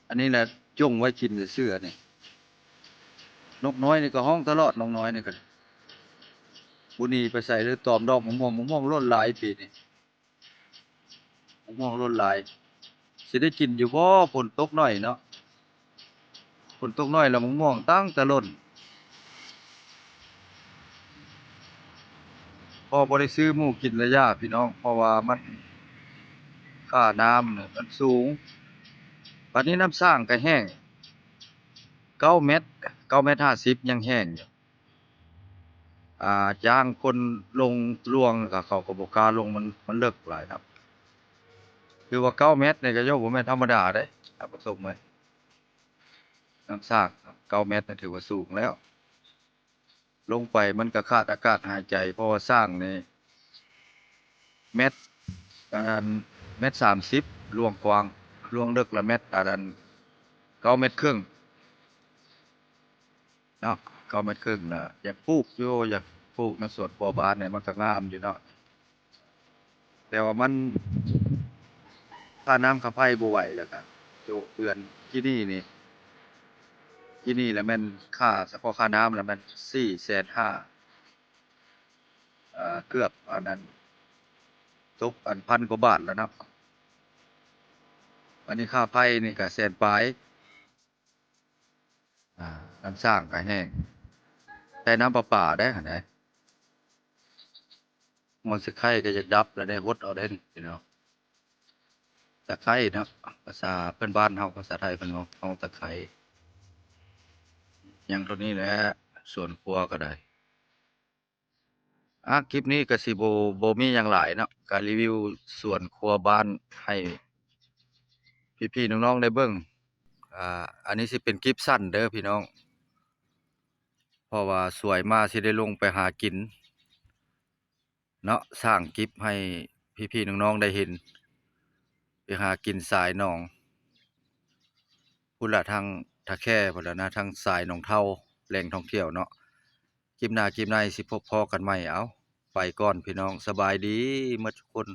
อันนี้แหละจงไว้กินซื่อๆนี่นกน้อยนี่ก็ฮ้องตลอดนกน้อยนี่ก็บุหนี่ไปใส่เลยตอมดอกมะม่วงล้นหลายปีนี่มะม่วงล้นหลายสิได้กินอยู่บ่ฝนตกน้อยเนาะฝนตกน้อยแล้วมะม่วงตั้งแต่ล้นพอบ่ได้ซื้อหมู่กินระยะพี่น้องเพราะว่ามันค่าน้ำเนี่ยมันสูงบัดนี้น้ำสร้างก็แห้ง9 เมตร9.50 เมตรยังแห้งอยู่จ้างคนลงลวงก็เขาก็บ่กล้าลงมันเลิกหลายครับคือว่า9 เมตรนี่ก็โยบ่แม่นธรรมดาเด้ท่านผู้ชมเอ้ยน้ำสร้าง9 เมตรนี่ถือว่าสูงแล้ว ลงไปมันก็ขาดอากาศหายใจเพราะว่าสร้างนี่เมตรอันนั้น1.30 เมตรลวงกว้างลวงลึกละเมตรอันนั้น9.5 เมตรเนาะ9.5 เมตรน่ะอยากปลูกอยู่อยากปลูกในสวนครัวบ้านเนี่ยมันก็งามอยู่เนาะแต่ว่ามันค่าน้ำค่าไฟบ่ไหวแล้วก็โจะเดือนที่นี่แหละแม่นค่าเฉพาะค่าน้ำแล้วมัน450,000เกือบอันนั้นตกอันพันกว่าบาทแล้วเนาะอันนี้ค่าไฟนี่ก็แสนปลายน้ำสร้างก็แห้งแต่น้ำประปาได้หั่นใดมันสิไข่ก็จะดับแล้วได้หดเอาได้นี่พี่น้องตะไคร้เนาะภาษาเพิ่นบ้านเฮาภาษาไทยเพิ่นเว้าตะไคร้หยังเท่านี้แหละสวนครัวก็ได้คลิปนี้ก็สิบ่มีหยังหลายเนาะก็รีวิวสวนครัวบ้านให้พี่ๆน้องๆได้เบิ่งอันนี้สิเป็นคลิปสั้นเด้อพี่น้องเพราะว่าสวยมาสิได้ลงไปหากินเนาะสร้างคลิปให้พี่ๆน้องๆได้เห็นไปหากินสายหนองพุ่นละทางท่าแค่พุ่นละนะทางสายหนองเท่าแหล่งท่องเที่ยวเนาะคลิปหน้าคลิปในสิพบพ้อกันใหม่เอาไปก่อนพี่น้องสบายดีหมดทุกคน